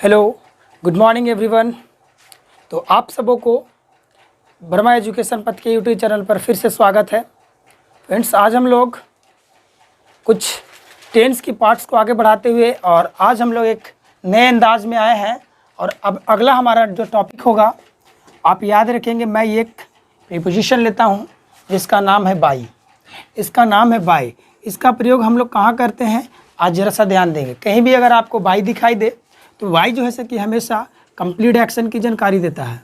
Hello, good morning everyone. तो आप सबों को वर्मा एजुकेशन पथ के यूट्यूब चैनल पर फिर से स्वागत है। फ्रेंड्स, आज हम लोग कुछ टेंस की पार्ट्स को आगे बढ़ाते हुए और आज हम लोग एक नए अंदाज में आए हैं। और अब अगला हमारा जो टॉपिक होगा, आप याद रखेंगे, मैं एक प्रीपोजिशन लेता हूँ जिसका नाम है बाई। इसका नाम है बाई। इसका प्रयोग हम लोग कहाँ करते हैं, आज ज़रा सा ध्यान देंगे। कहीं भी अगर आपको बाई दिखाई दे तो वाई जो है कि हमेशा कंप्लीट एक्शन की जानकारी देता है।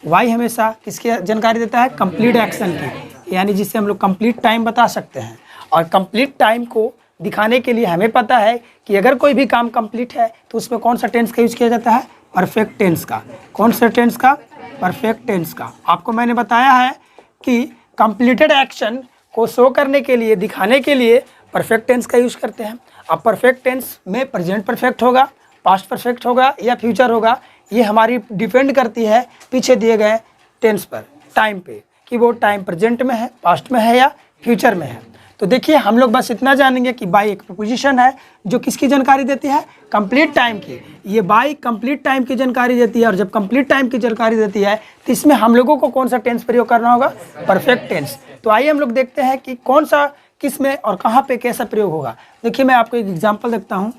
वाई हमेशा किसकी जानकारी देता है, कंप्लीट एक्शन की, यानी जिससे हम लोग कंप्लीट टाइम बता सकते हैं। और कंप्लीट टाइम को दिखाने के लिए हमें पता है कि अगर कोई भी काम कंप्लीट है तो उसमें कौन सा टेंस का यूज़ किया जाता है, परफेक्ट टेंस का। कौन सा टेंस का, परफेक्ट टेंस का। आपको मैंने बताया है कि कंप्लीटेड एक्शन को शो करने के लिए, दिखाने के लिए परफेक्ट टेंस का यूज़ करते हैं। अब परफेक्ट टेंस में प्रेजेंट परफेक्ट होगा, पास्ट परफेक्ट होगा या फ्यूचर होगा, ये हमारी डिपेंड करती है पीछे दिए गए टेंस पर, टाइम पे, कि वो टाइम प्रेजेंट में है, पास्ट में है या फ्यूचर में है। तो देखिए, हम लोग बस इतना जानेंगे कि बाई एक प्रीपोजिशन है जो किसकी जानकारी देती है, कंप्लीट टाइम की। ये बाई कंप्लीट टाइम की जानकारी देती है। और जब कंप्लीट टाइम की जानकारी देती है तो इसमें हम लोगों को कौन सा टेंस प्रयोग करना होगा, परफेक्ट टेंस। तो आइए हम लोग देखते हैं कि कौन सा किस में और कहाँ पे कैसा प्रयोग होगा। देखिए, मैं आपको एक एग्जाम्पल देखता हूँ,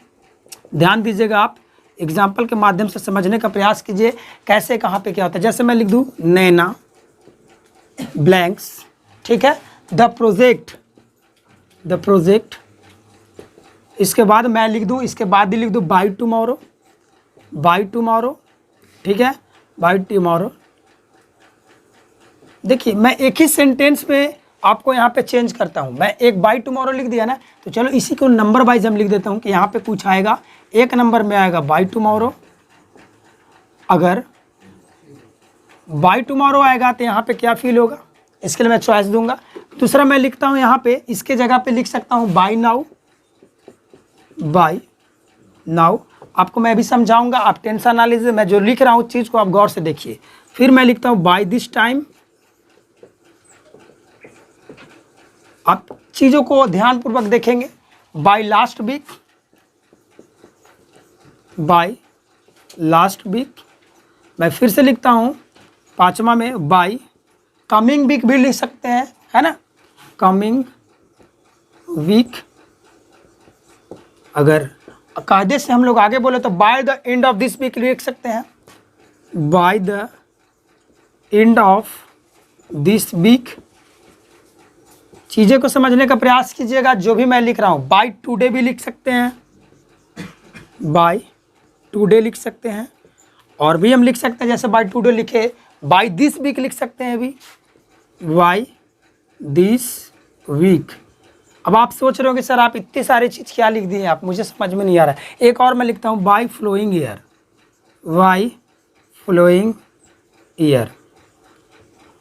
ध्यान दीजिएगा। आप एग्जाम्पल के माध्यम से समझने का प्रयास कीजिए कैसे कहाँ पे क्या होता है। जैसे मैं लिख दूँ नैना ब्लैंक्स, ठीक है, द प्रोजेक्ट। इसके बाद मैं लिख दूँ, इसके बाद ही लिख दूँ बाय टुमारो, ठीक है, बाय टुमारो। देखिए, मैं एक ही सेंटेंस में आपको यहाँ पे चेंज करता हूँ। मैं एक बाय टुमारो लिख दिया ना, तो चलो इसी को नंबर वाइज हम लिख देता हूँ कि यहाँ पे कुछ आएगा। एक नंबर में आएगा बाय टुमारो। अगर बाय टुमारो आएगा तो यहाँ पे क्या फील होगा, इसके लिए मैं चॉइस दूंगा। दूसरा मैं लिखता हूँ यहाँ पे, इसके जगह पे लिख सकता हूँ बाय नाउ। आपको मैं अभी समझाऊंगा, आप टेंशन ना लीजिए, मैं जो लिख रहा हूँ चीज़ को आप गौर से देखिए। फिर मैं लिखता हूँ बाय दिस टाइम। आप चीज़ों को ध्यानपूर्वक देखेंगे। By last week. मैं फिर से लिखता हूँ पांचवा में बाय कमिंग वीक भी लिख सकते हैं, है ना, कमिंग वीक। अगर कायदे से हम लोग आगे बोले तो by the end of this week लिख सकते हैं, by the end of this week. चीज़ें को समझने का प्रयास कीजिएगा। जो भी मैं लिख रहा हूँ, बाय टुडे भी लिख सकते हैं, बाय टुडे लिख सकते हैं। और भी हम लिख सकते हैं, जैसे बाय टुडे लिखे, बाय दिस वीक लिख सकते हैं भी, बाय दिस वीक। अब आप सोच रहे हो कि सर आप इतनी सारी चीज़ क्या लिख दिए, आप, मुझे समझ में नहीं आ रहा है। एक और मैं लिखता हूँ बाय फ्लोइंग ईयर।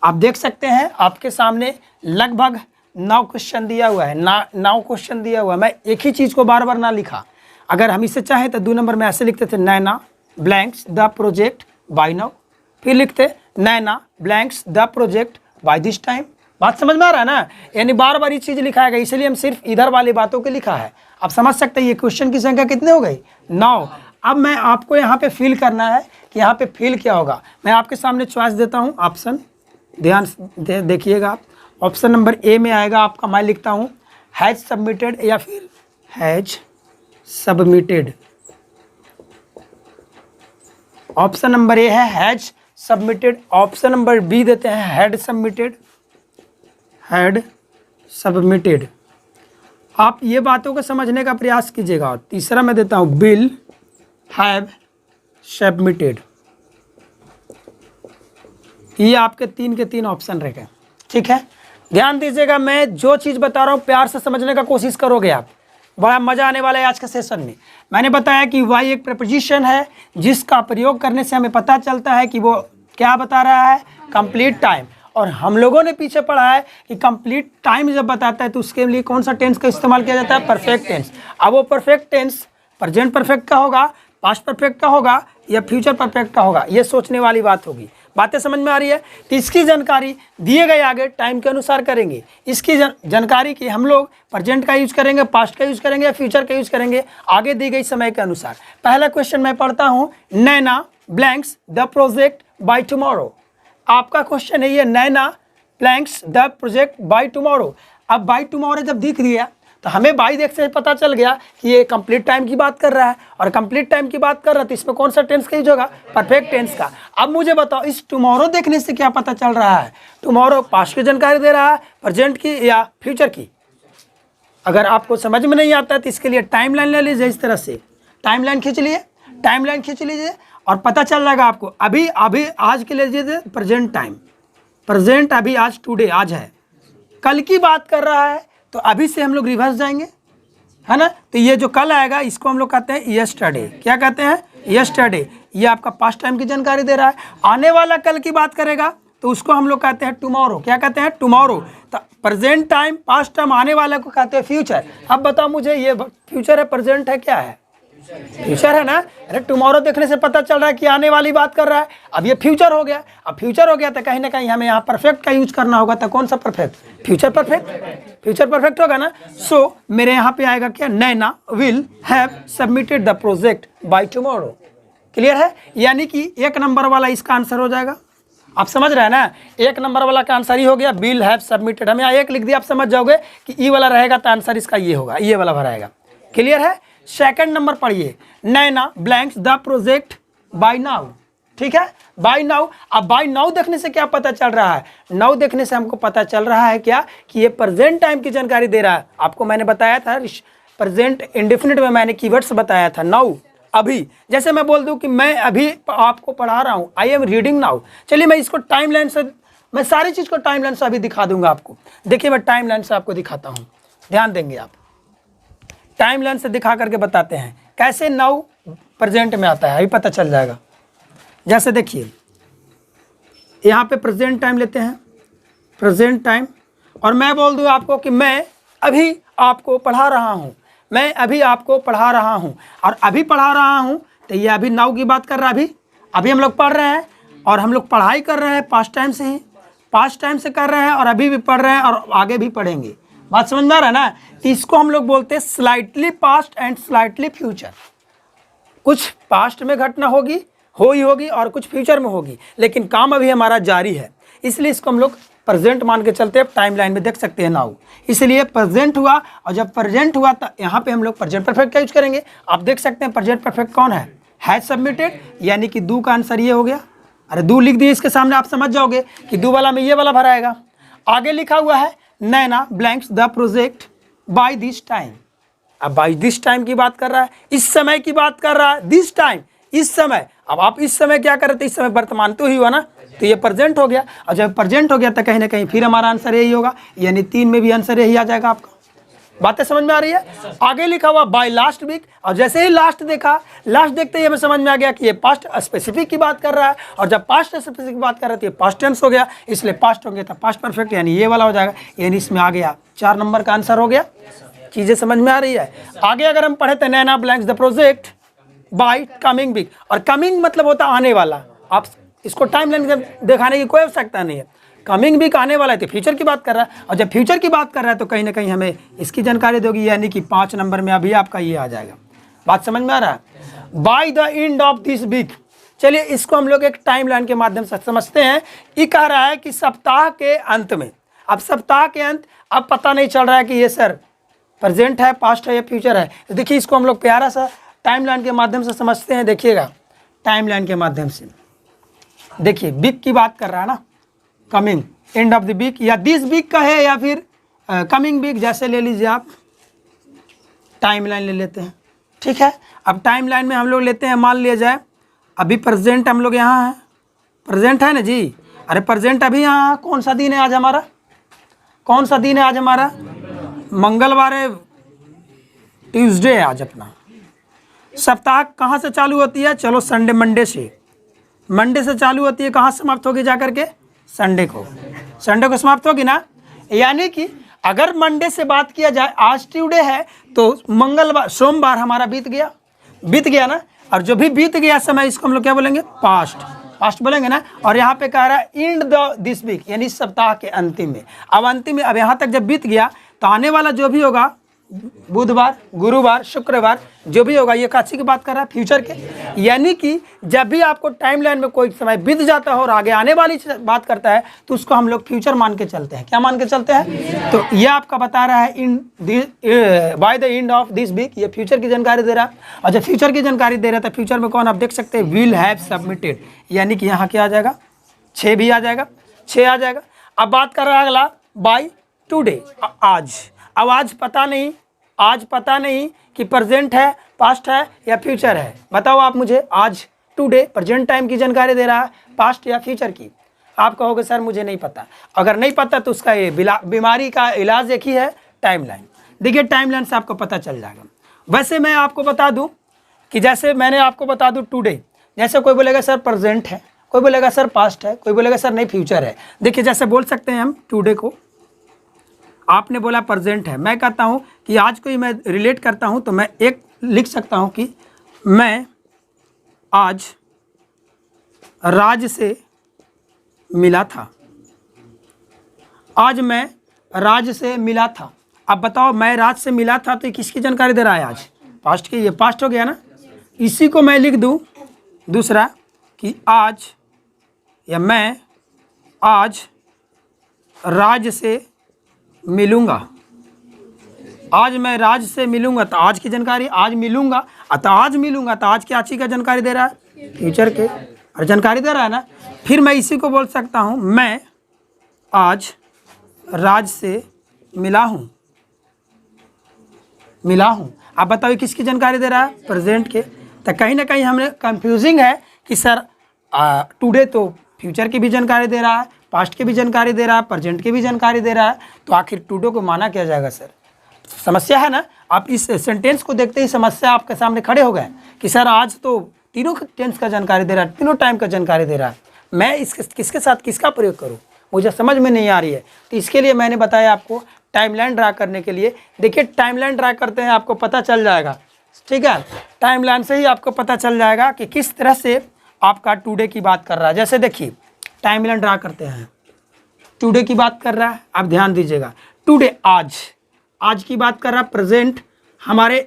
आप देख सकते हैं आपके सामने लगभग 9 क्वेश्चन दिया हुआ है, 9 क्वेश्चन दिया हुआ है। मैं एक ही चीज़ को बार बार ना लिखा। अगर हम इसे चाहें तो 2 नंबर में ऐसे लिखते थे, Naina blanks the project by now. फिर लिखते Naina blanks the project by this time. बात समझ में आ रहा है ना, यानी बार बार ये चीज़ लिखा है, इसलिए हम सिर्फ इधर वाली बातों के लिखा है। आप समझ सकते हैं ये क्वेश्चन की संख्या कितने हो गई, 9। अब मैं आपको यहाँ पे फील करना है कि यहाँ पे फील क्या होगा। मैं आपके सामने चॉइस देता हूँ, ऑप्शन ध्यान देखिएगा आप। ऑप्शन नंबर ए में आएगा आपका, मैं लिखता हूँ हैज सबमिटेड या फिर has submitted. Option number A है has submitted. Option number B देते हैं हैड सबमिटेड। आप ये बातों को समझने का प्रयास कीजिएगा। और तीसरा मैं देता हूँ विल हैव सबमिटेड। ये आपके 3 के 3 ऑप्शन रह गए, ठीक है। ध्यान दीजिएगा, मैं जो चीज़ बता रहा हूँ प्यार से समझने का कोशिश करोगे आप, बड़ा मज़ा आने वाला है आज के सेशन में। मैंने बताया कि वाई एक प्रीपोजिशन है जिसका प्रयोग करने से हमें पता चलता है कि वो क्या बता रहा है, कंप्लीट टाइम। और हम लोगों ने पीछे पढ़ा है कि कंप्लीट टाइम जब बताता है तो उसके लिए कौन सा टेंस का इस्तेमाल किया जाता है, परफेक्ट टेंस। अब वो परफेक्ट टेंस प्रेजेंट परफेक्ट का होगा, पास्ट परफेक्ट का होगा या फ्यूचर परफेक्ट का होगा, ये सोचने वाली बात होगी। बातें समझ में आ रही है? तो इसकी जानकारी दिए गए आगे टाइम के अनुसार करेंगे। इसकी जानकारी की हम लोग प्रेजेंट का यूज करेंगे, पास्ट का यूज करेंगे, फ्यूचर का यूज करेंगे आगे दी गई समय के अनुसार। पहला क्वेश्चन मैं पढ़ता हूँ, Naina blanks the project by tomorrow. आपका क्वेश्चन है ये, Naina blanks the project by tomorrow. अब बाय टुमारो जब दिख दिया तो हमें बाई देख से पता चल गया कि ये कंप्लीट टाइम की बात कर रहा है, और कंप्लीट टाइम की बात कर रहा है तो इसमें कौन सा टेंस का यूज होगा? परफेक्ट टेंस का। अब मुझे बताओ इस टुमारो देखने से क्या पता चल रहा है? टुमारो पास्ट की जानकारी दे रहा है, प्रेजेंट की या फ्यूचर की? अगर आपको समझ में नहीं आता है तो इसके लिए टाइमलाइन ले लीजिए, इस तरह से टाइमलाइन खींच लिए, टाइमलाइन खींच लीजिए और पता चल जाएगा आपको। अभी अभी आज के लिए प्रेजेंट टाइम, प्रेजेंट अभी आज टुडे आज है, कल की बात कर रहा है तो अभी से हम लोग रिवर्स जाएंगे, है ना? तो ये जो कल आएगा इसको हम लोग कहते हैं यस्टरडे। क्या कहते हैं? यस्टरडे। ये आपका पास्ट टाइम की जानकारी दे रहा है। आने वाला कल की बात करेगा तो उसको हम लोग कहते हैं टुमारो। क्या कहते हैं? टुमारो। तो प्रेजेंट टाइम, पास्ट टाइम, आने वाले को कहते हैं फ्यूचर। अब बताओ मुझे ये फ्यूचर है, प्रेजेंट है, क्या है? फ्यूचर है ना। अरे टुमारो देखने से पता चल रहा है कि आने वाली बात कर रहा है, अब ये फ्यूचर हो गया। अब फ्यूचर हो गया तो कहीं ना कहीं हमें यहाँ परफेक्ट का यूज करना होगा। तो कौन सा perfect? Future perfect, future perfect होगा ना। सो मेरे यहाँ पे आएगा क्या? Naina will have submitted the project by tomorrow. Clear है? यानी कि 1 नंबर वाला इसका आंसर हो जाएगा। आप समझ रहे हैं ना? 1 नंबर वाला का आंसर ही हो गया, विल हैव सबमिटेड। हम यहाँ 1 लिख दिया, आप समझ जाओगे कि ई वाला रहेगा तो आंसर इसका ये होगा, ये वाला भराएगा। क्लियर है? सेकंड नंबर पढ़िए, Naina blanks the project by now. ठीक है, बाय नाउ। अब बाय नाउ देखने से क्या पता चल रहा है? नाउ देखने से हमको पता चल रहा है क्या कि ये प्रेजेंट टाइम की जानकारी दे रहा है। आपको मैंने बताया था प्रेजेंट इंडेफिनिट में मैंने कीवर्ड्स बताया था, नाउ, अभी। जैसे मैं बोल दूं कि मैं अभी आपको पढ़ा रहा हूं, आई एम रीडिंग नाउ। चलिए मैं इसको टाइमलाइन से, मैं सारी चीज़ को टाइमलाइन से अभी दिखा दूंगा आपको। देखिए मैं टाइमलाइन से आपको दिखाता हूँ, ध्यान देंगे आप। टाइमलाइन से दिखा करके बताते हैं कैसे नाउ प्रेजेंट में आता है, अभी पता चल जाएगा। जैसे देखिए यहाँ पे प्रेजेंट टाइम लेते हैं, प्रेजेंट टाइम, और मैं बोल दूँ आपको कि मैं अभी आपको पढ़ा रहा हूँ, मैं अभी आपको पढ़ा रहा हूँ, और अभी पढ़ा रहा हूँ तो ये अभी नाउ की बात कर रहा है। अभी अभी हम लोग पढ़ रहे हैं और हम लोग पढ़ाई कर रहे हैं पास्ट टाइम से ही, पास्ट टाइम से कर रहे हैं और अभी भी पढ़ रहे हैं और आगे भी पढ़ेंगे। बात समझ में आ रहा है ना? इसको हम लोग बोलते हैं slightly past and slightly future. कुछ पास्ट में घटना होगी, हो ही होगी, और कुछ फ्यूचर में होगी, लेकिन काम अभी हमारा जारी है, इसलिए इसको हम लोग प्रेजेंट मान के चलते हैं। टाइम लाइन में देख सकते हैं नाउ, इसलिए प्रेजेंट हुआ, और जब प्रेजेंट हुआ तो यहाँ पे हम लोग प्रेजेंट परफेक्ट का यूज करेंगे। आप देख सकते हैं प्रेजेंट परफेक्ट कौन है? हैज सबमिटेड, यानी कि दू का आंसर ये हो गया। अरे दू लिख दिए इसके सामने, आप समझ जाओगे कि दू वाला में ये वाला भराएगा। आगे लिखा हुआ है Naina blanks the project by this time. अब बाय दिस टाइम की बात कर रहा है, इस समय की बात कर रहा है, दिस टाइम, इस समय। अब आप इस समय क्या कर रहे थे? इस समय वर्तमान तो ही हुआ ना, तो ये प्रेजेंट हो गया, और जब प्रेजेंट हो गया तो कहीं ना कहीं फिर हमारा आंसर यही होगा, यानी 3 में भी आंसर यही आ जाएगा आपका। बातें समझ में आ रही है? आगे लिखा हुआ बाय लास्ट वीक, और जैसे ही लास्ट देखा, लास्ट देखते ही हमें समझ में आ गया कि ये पास्ट स्पेसिफिक की बात कर रहा है, और जब पास्ट स्पेसिफिक की बात कर रहा है तो ये पास्ट टेंस हो गया, इसलिए पास्ट हो गया तो पास्ट परफेक्ट, यानी ये वाला हो जाएगा, यानी इसमें आ गया 4 नंबर का आंसर हो गया। चीज़ें समझ में आ रही है? आगे अगर हम पढ़े तो Naina blanks the project by coming week, और कमिंग मतलब होता है आने वाला। आप इसको टाइमलाइन दिखाने की कोई आवश्यकता नहीं है, कमिंग वीक आने वाला है तो फ्यूचर की बात कर रहा है, और जब फ्यूचर की बात कर रहा है तो कहीं ना कहीं हमें इसकी जानकारी दोगी, यानी कि 5 नंबर में अभी आपका ये आ जाएगा। बात समझ में आ रहा है? By the end of this week, चलिए इसको हम लोग एक टाइमलाइन के माध्यम से समझते हैं। ये कह रहा है कि सप्ताह के अंत में, अब सप्ताह के अंत, अब पता नहीं चल रहा है कि ये सर प्रेजेंट है, पास्ट है या फ्यूचर है। तो देखिए इसको हम लोग प्यारा सा टाइमलाइन के माध्यम से समझते हैं। देखिएगा टाइमलाइन के माध्यम से, देखिए वीक की बात कर रहा है ना, coming, end of the week, या दिस वीक का है, या फिर कमिंग वीक, जैसे ले लीजिए आप। टाइमलाइन ले लेते हैं, ठीक है। अब टाइमलाइन में हम लोग लेते हैं, मान लिया जाए अभी प्रेजेंट हम लोग यहाँ हैं, प्रेजेंट है ना जी। अरे प्रेजेंट अभी यहाँ, कौन सा दिन है आज हमारा? कौन सा दिन है आज हमारा? मंगलवार है, ट्यूसडे है आज अपना। सप्ताह कहाँ से चालू होती है? चलो संडे, मंडे से, मंडे से चालू होती है, कहाँ समाप्त होगी जा करके? संडे को, संडे को समाप्त होगी ना। यानी कि अगर मंडे से बात किया जाए, आज ट्यूसडे है तो मंगलवार, सोमवार हमारा बीत गया, बीत गया ना। और जो भी बीत गया समय, इसको हम लोग क्या बोलेंगे? पास्ट। पास्ट बोलेंगे ना। और यहाँ पे कह रहा है इंड द दिस वीक, यानी सप्ताह के अंतिम में। अब अंतिम में, अब यहाँ तक जब बीत गया तो आने वाला जो भी होगा, बुधवार, गुरुवार, शुक्रवार, जो भी होगा, ये काची की बात कर रहा है, फ्यूचर के। यानी कि जब भी आपको टाइमलाइन में कोई समय बीत जाता हो और आगे आने वाली बात करता है तो उसको हम लोग फ्यूचर मान के चलते हैं। क्या मान के चलते हैं? तो ये आपका बता रहा है इन by the end of this week, ये फ्यूचर की जानकारी दे रहा है। और जब फ्यूचर की जानकारी दे रहा है तो फ्यूचर में कौन, आप देख सकते हैं, विल हैव सबमिटेड, यानी कि यहाँ क्या आ जाएगा, 6 भी आ जाएगा, 6 आ जाएगा। अब बात कर रहा है अगला बाय टुडे, आज। अब आज पता नहीं कि प्रेजेंट है, पास्ट है या फ्यूचर है। बताओ आप मुझे, आज टुडे प्रेजेंट टाइम की जानकारी दे रहा है, पास्ट या फ्यूचर की? आप कहोगे सर मुझे नहीं पता। अगर नहीं पता तो उसका ये बीमारी का इलाज एक ही है, टाइमलाइन। देखिए टाइमलाइन से आपको पता चल जाएगा। वैसे मैं आपको बता दूं कि जैसे मैंने आपको बता दूं टुडे, जैसे कोई बोलेगा सर प्रेजेंट है, कोई बोलेगा सर पास्ट है, कोई बोलेगा सर नहीं फ्यूचर है। देखिए जैसे बोल सकते हैं हम टुडे को, आपने बोला प्रेजेंट है, मैं कहता हूं कि आज को ही मैं रिलेट करता हूं तो मैं एक लिख सकता हूं कि मैं आज राज से मिला था। आज मैं राज से मिला था। अब बताओ मैं राज से मिला था तो ये किसकी जानकारी दे रहा है? आज, पास्ट की। ये पास्ट हो गया ना। इसी को मैं लिख दूं दूसरा कि आज, या मैं आज राज से मिलूंगा। आज मैं राज से मिलूंगा तो आज की जानकारी, आज मिलूंगा, तो आज मिलूंगा तो आज की आची का जानकारी दे रहा है, फ्यूचर के, और जानकारी दे रहा है ना। फिर मैं इसी को बोल सकता हूं, मैं आज राज से मिला हूं। अब बताओ किसकी जानकारी दे रहा है? प्रेजेंट के। तो कहीं ना कहीं हमें कंफ्यूजिंग है कि सर टुडे तो फ्यूचर की भी जानकारी दे रहा है, पास्ट की भी जानकारी दे रहा है, प्रेजेंट की भी जानकारी दे रहा है, तो आखिर टुडे को माना क्या जाएगा सर? समस्या है ना। आप इस सेंटेंस को देखते ही समस्या आपके सामने खड़े हो गए कि सर आज तो तीनों टेंस का जानकारी दे रहा है, तीनों टाइम का जानकारी दे रहा है, मैं किसके साथ किसका प्रयोग करूं, मुझे समझ में नहीं आ रही है। तो इसके लिए मैंने बताया आपको टाइमलाइन ड्रा करने के लिए। देखिए टाइमलाइन ड्रा करते हैं, आपको पता चल जाएगा, ठीक है। टाइमलाइन से ही आपको पता चल जाएगा कि किस तरह से आपका टुडे की बात कर रहा है। जैसे देखिए टाइमलाइन ड्रा करते हैं, टुडे की बात कर रहा है, आप ध्यान दीजिएगा। टुडे आज की बात कर रहा है। प्रेजेंट, हमारे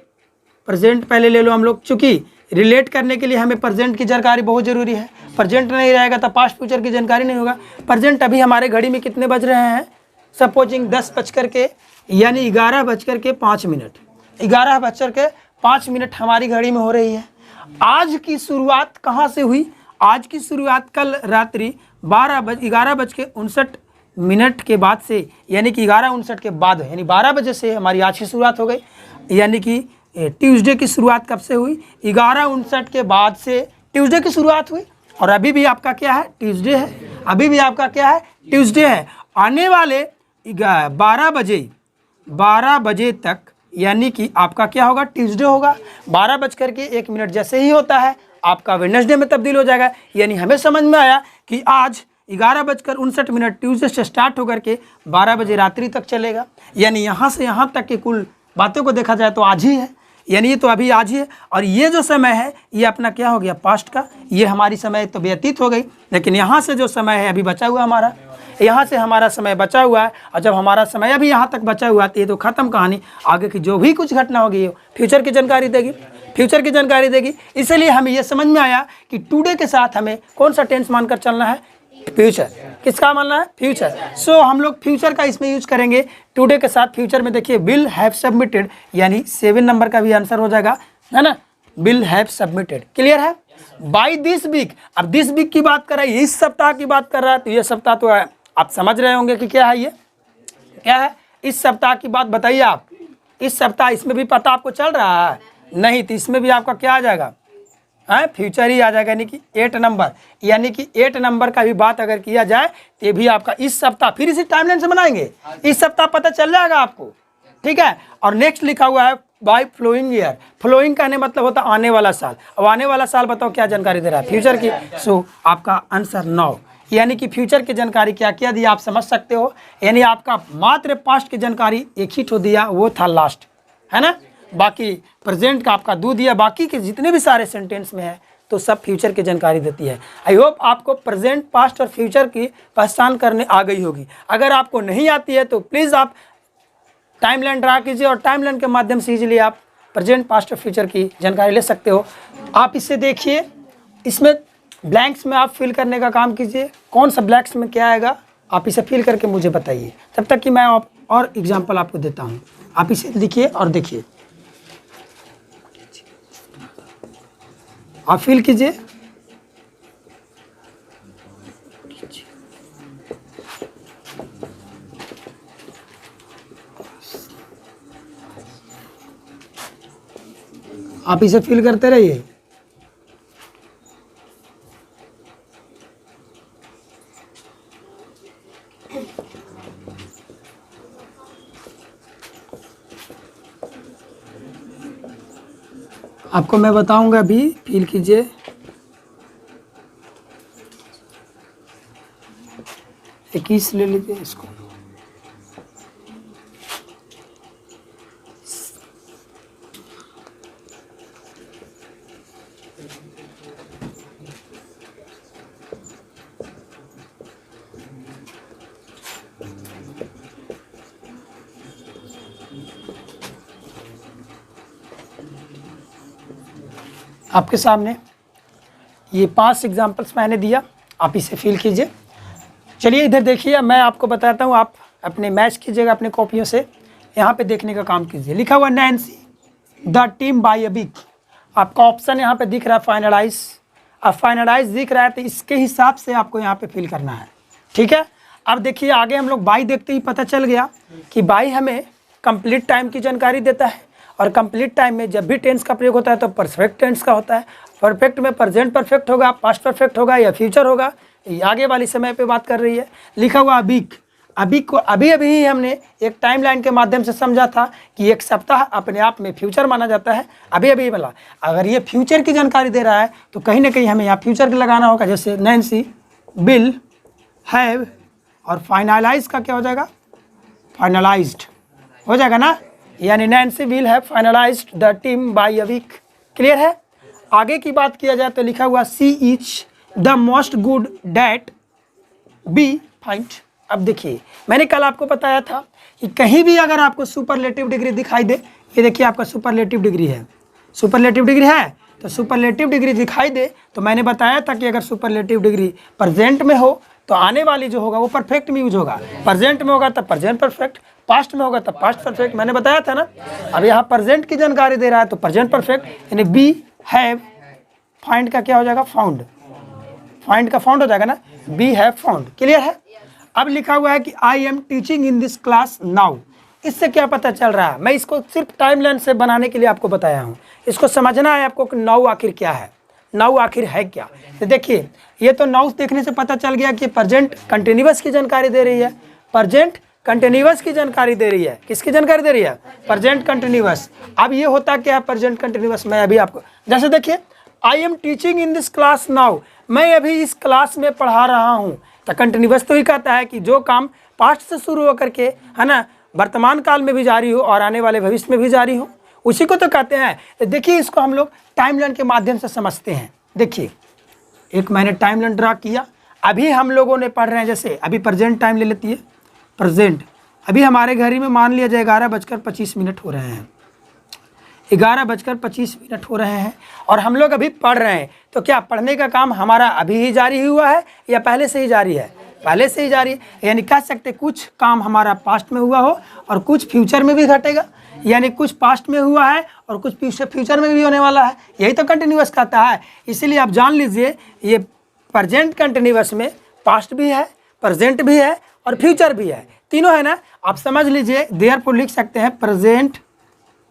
प्रेजेंट पहले ले लो हम लोग, चूँकि रिलेट करने के लिए हमें प्रेजेंट की जानकारी बहुत ज़रूरी है। प्रेजेंट नहीं रहेगा तो पास्ट फ्यूचर की जानकारी नहीं होगा। प्रेजेंट अभी हमारे घड़ी में कितने बज रहे हैं? सपोजिंग 10 यानी 11:05 11:05 हमारी घड़ी में हो रही है। आज की शुरुआत कहाँ से हुई? आज की शुरुआत कल रात्रि 11:59 के बाद से, यानी कि 11:59 के बाद, यानी 12 बजे से हमारी आज की शुरुआत हो गई। यानी कि ट्यूसडे की शुरुआत कब से हुई? 11:59 के बाद से ट्यूसडे की शुरुआत हुई। और अभी भी आपका क्या है? ट्यूसडे है। अभी भी आपका क्या है? ट्यूसडे है। आने वाले 12 बजे तक यानी कि आपका क्या होगा? ट्यूसडे होगा। 12:01 जैसे ही होता है आपका वेडनेसडे में तब्दील हो जाएगा। यानी हमें समझ में आया कि आज 11:59 ट्यूसडे से स्टार्ट होकर के 12 बजे रात्रि तक चलेगा। यानी यहाँ से यहाँ तक की कुल बातों को देखा जाए तो आज ही है, यानी ये तो अभी आज ही है। और ये जो समय है ये अपना क्या हो गया? पास्ट का। ये हमारी समय तो व्यतीत हो गई, लेकिन यहाँ से जो समय है अभी बचा हुआ हमारा, यहाँ से हमारा समय बचा हुआ है। और जब हमारा समय अभी यहाँ तक बचा हुआ है तो ये तो ख़त्म कहानी। आगे की जो भी कुछ घटना होगी फ्यूचर की जानकारी देगी, फ्यूचर की जानकारी देगी। इसलिए हमें ये समझ में आया कि टुडे के साथ हमें कौन सा टेंस मानकर चलना है? फ्यूचर। किसका मानना है? फ्यूचर। सो हम लोग फ्यूचर का इसमें यूज करेंगे टुडे के साथ। फ्यूचर में देखिए विल हैव सबमिटेड, यानी 7 नंबर का भी आंसर हो जाएगा, है ना। विल हैव सबमिटेड, क्लियर है। बाय दिस वीक, अब दिस वीक की बात कर रहा है, इस सप्ताह की बात कर रहा है, तो ये सप्ताह तो है, आप समझ रहे होंगे कि क्या है, ये क्या है? इस सप्ताह की बात बताइए आप। इस सप्ताह, इसमें भी पता आपको चल रहा है? नहीं, तो इसमें भी आपका क्या आ जाएगा? फ्यूचर ही आ जाएगा, यानी कि 8 नंबर। यानी कि 8 नंबर का भी बात अगर किया जाए तो ये भी आपका इस सप्ताह, फिर इसी टाइमलाइन से बनाएंगे, इस सप्ताह पता चल जाएगा आपको, ठीक है। और नेक्स्ट लिखा हुआ है बाय फ्लोइंग ईयर। फ्लोइंग कहने मतलब होता है आने वाला साल। अब आने वाला साल बताओ क्या जानकारी दे रहा है? फ्यूचर की। सो आपका आंसर 9, यानी कि फ्यूचर की जानकारी क्या क्या दिया आप समझ सकते हो। यानी आपका मात्र पास्ट की जानकारी एक ही ठो दिया, वो था लास्ट, है ना। बाकी प्रेजेंट का आपका 2 दिया, बाकी के जितने भी सारे सेंटेंस में है तो सब फ्यूचर की जानकारी देती है। आई होप आपको प्रेजेंट, पास्ट और फ्यूचर की पहचान करने आ गई होगी। अगर आपको नहीं आती है तो प्लीज़ आप टाइमलाइन ड्रा कीजिए और टाइमलाइन के माध्यम से इजीली आप प्रेजेंट, पास्ट और फ्यूचर की जानकारी ले सकते हो। आप इसे देखिए, इसमें ब्लैंक्स में आप फिल करने का काम कीजिए। कौन सा ब्लैंक्स में क्या आएगा आप इसे फिल करके मुझे बताइए, तब तक कि मैं और एग्जांपल आपको देता हूँ। आप इसे लिखिए और देखिए, आप फिल कीजिए। आप इसे फिल करते रहिए। आपको मैं बताऊंगा अभी, फिल कीजिए। इक्कीस ले लीजिए इसको। आपके सामने ये 5 एग्जाम्पल्स मैंने दिया, आप इसे फिल कीजिए। चलिए इधर देखिए, मैं आपको बताता हूँ, आप अपने मैच कीजिएगा अपनी कॉपियों से, यहाँ पे देखने का काम कीजिए। लिखा हुआ नैन्सी the team by a week, आपका ऑप्शन यहाँ पे दिख रहा है फाइनलाइज। अब फाइनलाइज दिख रहा है तो इसके हिसाब से आपको यहाँ पे फिल करना है, ठीक है। अब देखिए आगे हम लोग बाई देखते ही पता चल गया कि बाई हमें कंप्लीट टाइम की जानकारी देता है, और कंप्लीट टाइम में जब भी टेंस का प्रयोग होता है तो परफेक्ट टेंस का होता है। परफेक्ट में प्रेजेंट परफेक्ट होगा, पास्ट परफेक्ट होगा या फ्यूचर होगा, ये आगे वाली समय पे बात कर रही है। लिखा हुआ वीक, अभी को अभी ही हमने एक टाइमलाइन के माध्यम से समझा था कि एक सप्ताह अपने आप में फ्यूचर माना जाता है। अभी वाला अगर ये फ्यूचर की जानकारी दे रहा है तो कहीं ना कहीं हमें यहाँ फ्यूचर लगाना होगा। जैसे नैन्सी विल हैव, और फाइनलाइज का क्या हो जाएगा, फाइनलाइज्ड हो जाएगा ना, यानी Nancy will have finalized the team by a week. Clear है। आगे की बात किया जाए तो लिखा हुआ sea is the most good that be find. अब देखिए मैंने कल आपको बताया था कि कहीं भी अगर आपको सुपरलेटिव डिग्री दिखाई दे, ये देखिए आपका सुपरलेटिव डिग्री है, सुपरलेटिव डिग्री है, तो सुपरलेटिव डिग्री दिखाई दे तो मैंने बताया था कि अगर सुपरलेटिव डिग्री प्रेजेंट में हो तो आने वाली जो होगा वो परफेक्ट में यूज होगा। प्रेजेंट में होगा तब प्रेजेंट परफेक्ट, पास्ट में होगा तब पास्ट परफेक्ट, मैंने बताया था ना। अब यहाँ प्रेजेंट की जानकारी दे रहा है तो प्रेजेंट परफेक्ट, यानी बी हैव, फाइंड का क्या हो जाएगा, फाउंड, फाइंड का फाउंड हो जाएगा ना, बी हैव फाउंड। क्लियर है। अब लिखा हुआ है कि I am teaching in this class now, इससे क्या पता चल रहा है, मैं इसको सिर्फ टाइमलाइन से बनाने के लिए आपको बताया हूँ। इसको समझना है आपको कि नाउ आखिर क्या है, नाउ आखिर है क्या। तो देखिए ये तो नाउ देखने से पता चल गया कि प्रेजेंट कंटिन्यूअस की जानकारी दे रही है, प्रेजेंट कंटिन्यूअस की जानकारी दे रही है। किसकी जानकारी दे रही है, प्रेजेंट कंटिन्यूअस। अब ये होता क्या है प्रेजेंट कंटिन्यूअस, मैं अभी आपको जैसे देखिए I am teaching in this class now, मैं अभी इस क्लास में पढ़ा रहा हूँ, तो कंटिन्यूअस तो ही कहता है कि जो काम पास्ट से शुरू होकर के है ना वर्तमान काल में भी जारी हो और आने वाले भविष्य में भी जारी हो, उसी को तो कहते हैं। तो देखिए इसको हम लोग टाइमलाइन के माध्यम से समझते हैं। देखिए एक मैंने टाइमलाइन ड्रा किया, अभी हम लोगों ने पढ़ रहे हैं, जैसे अभी प्रेजेंट टाइम ले लेती है, प्रेजेंट अभी हमारे घड़ी में मान लिया जाए 11:25 हो रहे हैं, 11:25 हो रहे हैं और हम लोग अभी पढ़ रहे हैं। तो क्या पढ़ने का काम हमारा अभी ही जारी हुआ है या पहले से ही जारी है, पहले से ही जारी है। यानी कह सकते कुछ काम हमारा पास्ट में हुआ हो और कुछ फ्यूचर में भी घटेगा, यानी कुछ पास्ट में हुआ है और कुछ फ्यूचर में भी होने वाला है, यही तो कंटिन्यूअस कहता है। इसीलिए आप जान लीजिए ये प्रेजेंट कंटिन्यूअस में पास्ट भी है, प्रेजेंट भी है और फ्यूचर भी है, तीनों है ना। आप समझ लीजिए देयरफॉर लिख सकते हैं प्रेजेंट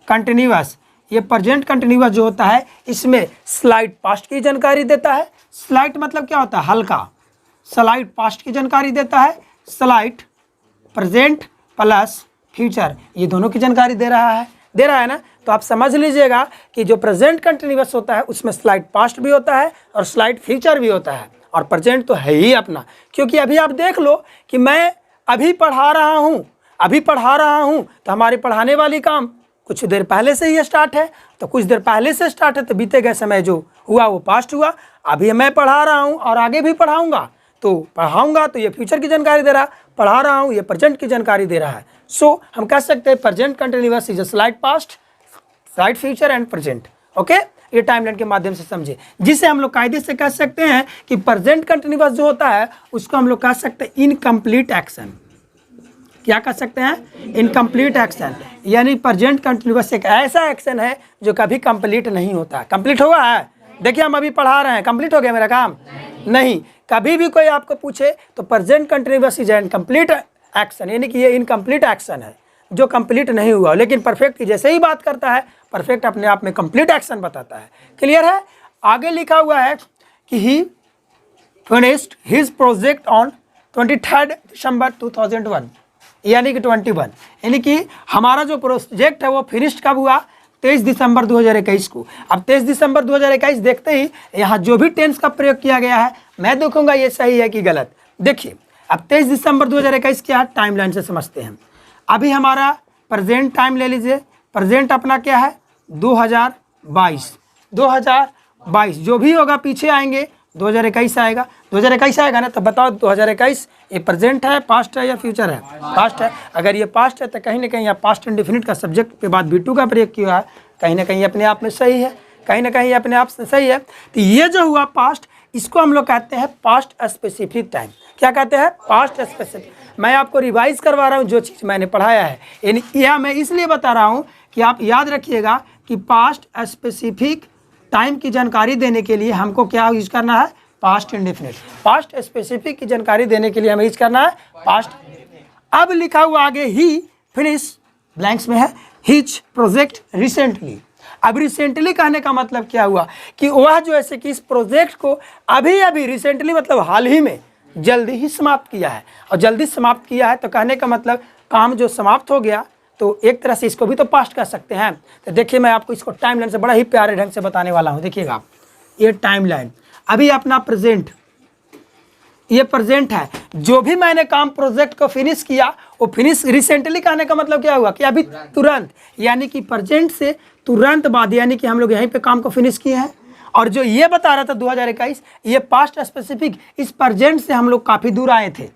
कंटिन्यूअस। ये प्रेजेंट कंटिन्यूअस जो होता है इसमें स्लाइड पास्ट की जानकारी देता है, स्लाइड मतलब क्या होता है, हल्का, स्लाइड पास्ट की जानकारी देता है, स्लाइड प्रेजेंट प्लस फ्यूचर ये दोनों की जानकारी दे रहा है ना। तो आप समझ लीजिएगा कि जो प्रेजेंट कंटिन्यूअस होता है उसमें स्लाइड पास्ट भी होता है और स्लाइड फ्यूचर भी होता है, और प्रेजेंट तो है ही अपना। क्योंकि अभी आप देख लो कि मैं अभी पढ़ा रहा हूँ तो हमारे पढ़ाने वाली काम कुछ देर पहले से ही स्टार्ट है तो कुछ देर पहले से स्टार्ट है, तो बीते गए समय जो हुआ वो पास्ट हुआ। अभी मैं पढ़ा रहा हूँ और आगे भी पढ़ाऊँगा, तो पढ़ाऊँगा तो ये फ्यूचर की जानकारी दे रहा है, पढ़ा रहा हूँ ये प्रेजेंट की जानकारी दे रहा है। सो हम कह सकते हैं present continuous is a slide past, slide future and present. Okay, ये टाइमलाइन के माध्यम से समझे, जिसे हम लोग कायदे से कह सकते हैं कि प्रेजेंट कंटिन्यूअस जो होता है उसको हम लोग कह सकते हैं इनकम्प्लीट एक्शन। क्या कह सकते हैं? Incomplete action. यानी प्रेजेंट कंटिन्यूअस एक ऐसा एक्शन है जो कभी कंप्लीट नहीं होता। कंप्लीट हुआ है? देखिए हम अभी पढ़ा रहे हैं, कंप्लीट हो गया मेरा काम? नहीं। कभी भी कोई आपको पूछे तो present continuous is incomplete action, यानी कि ये इनकम्प्लीट एक्शन है जो कंप्लीट नहीं हुआ। लेकिन परफेक्ट की जैसे ही बात करता है, परफेक्ट अपने आप में कंप्लीट एक्शन बताता है। क्लियर है? आगे लिखा हुआ है कि ही फिनिश्ड हिज प्रोजेक्ट ऑन 23 दिसंबर 2001, यानी कि 21, यानी कि हमारा जो प्रोजेक्ट है वो फिनिश्ड कब हुआ? 23 दिसंबर 2021 को। अब 23 दिसंबर 2021 देखते ही यहाँ जो भी टेंस का प्रयोग किया गया है मैं देखूंगा ये सही है कि गलत। देखिए अब 23 दिसंबर 2021 क्या है, टाइमलाइन से समझते हैं। अभी हमारा प्रेजेंट टाइम ले लीजिए, प्रेजेंट अपना क्या है? 2022 जो भी होगा पीछे आएंगे 2021 आएगा। 2021 आएगा ना, तो बताओ 2021 ये प्रेजेंट है, पास्ट है या फ्यूचर है? पास्ट है। अगर ये पास्ट है तो कहीं ना कहीं यहाँ पास्ट इंडेफिनिट का सब्जेक्ट के बाद भी टू का प्रयोग किया है, कहीं ना कहीं अपने आप में सही है, कहीं ना कहीं अपने आप से सही है। तो ये जो हुआ पास्ट, इसको हम लोग कहते हैं पास्ट स्पेसिफिक टाइम। क्या कहते हैं? Past specific. मैं आपको रिवाइज करवा रहा हूँ जो चीज़ मैंने पढ़ाया है, यानी यह मैं इसलिए बता रहा हूँ कि आप याद रखिएगा कि पास्ट स्पेसिफिक टाइम की जानकारी देने के लिए हमको क्या यूज करना है? Past indefinite. पास्ट स्पेसिफिक की जानकारी देने के लिए हमें यूज करना है पास्ट। अब लिखा हुआ आगे ही फिनिश ब्लैंक्स में है हिज प्रोजेक्ट रिसेंटली। अब रिसेंटली कहने का मतलब क्या हुआ कि वह जो ऐसे कि इस प्रोजेक्ट को अभी अभी रिसेंटली मतलब हाल ही में जल्दी ही समाप्त किया है। और जल्दी समाप्त किया है तो कहने का मतलब काम जो समाप्त हो गया, तो एक तरह से इसको भी तो पास्ट कह सकते हैं। तो देखिए मैं आपको इसको टाइमलाइन से बड़ा ही प्यारे ढंग से बताने वाला हूँ। देखिएगा आप, ये टाइमलाइन अभी अपना प्रेजेंट, ये प्रेजेंट है। जो भी मैंने काम प्रोजेक्ट को फिनिश किया वो फिनिश रिसेंटली कहने का मतलब क्या हुआ कि अभी तुरंत, यानी कि प्रेजेंट से तुरंत बाद, यानी कि हम लोग यहीं पे काम को फिनिश किए हैं। और जो ये बता रहा था 2021, ये पास्ट स्पेसिफिक, इस प्रेजेंट से हम लोग काफ़ी दूर आए थे।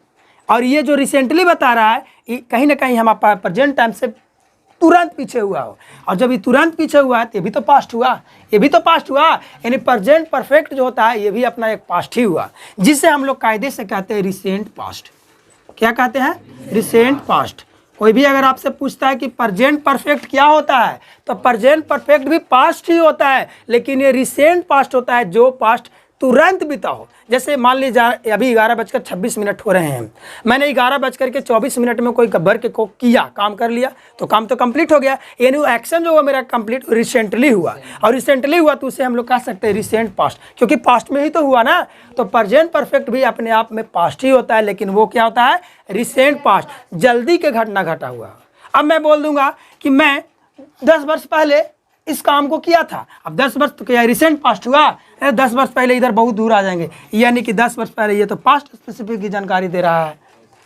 और ये जो रिसेंटली बता रहा है ये कहीं ना कहीं हम प्रेजेंट टाइम से तुरंत पीछे हुआ हो। और जब ये तुरंत पीछे हुआ है तो ये भी तो पास्ट हुआ, ये भी तो पास्ट हुआ। यानी प्रेजेंट परफेक्ट जो होता है ये भी अपना एक पास्ट ही हुआ, जिसे हम लोग कायदे से कहते हैं रिसेंट पास्ट। क्या कहते हैं? Recent past. कोई भी अगर आपसे पूछता है कि प्रेजेंट परफेक्ट क्या होता है, तो प्रेजेंट परफेक्ट भी पास्ट ही होता है, लेकिन ये रिसेंट पास्ट होता है जो पास्ट तुरंत बीता हो। जैसे मान लीजिए अभी 11:26 हो रहे हैं, मैंने 11:24 में कोई भर के को किया, काम कर लिया, तो काम तो कंप्लीट हो गया। यानी वो एक्शन जो हुआ मेरा कंप्लीट रिसेंटली हुआ, और रिसेंटली हुआ तो उसे हम लोग कह सकते हैं रिसेंट पास्ट, क्योंकि पास्ट में ही तो हुआ ना। तो प्रेजेंट परफेक्ट भी अपने आप में पास्ट ही होता है, लेकिन वो क्या होता है? रिसेंट पास्ट, जल्दी के घटना घटा हुआ। अब मैं बोल दूंगा कि मैं 10 वर्ष पहले इस काम को किया था। अब 10 वर्ष तो क्या रिसेंट पास्ट हुआ? 10 वर्ष पहले इधर बहुत दूर आ जाएंगे, यानी कि 10 वर्ष पहले, ये तो पास्ट स्पेसिफिक की जानकारी दे रहा है।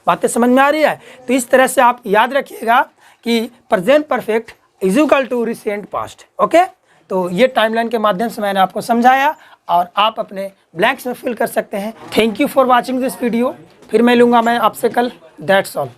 बातें समझ में आ रही है? तो इस तरह से आप याद रखिएगा कि present perfect is equal to recent past. Okay, तो ये टाइमलाइन के माध्यम से मैंने आपको समझाया और आप अपने ब्लैंक्स में फिल कर सकते हैं। Thank you for watching this video. फिर मिलूंगा मैं आपसे कल। That's all.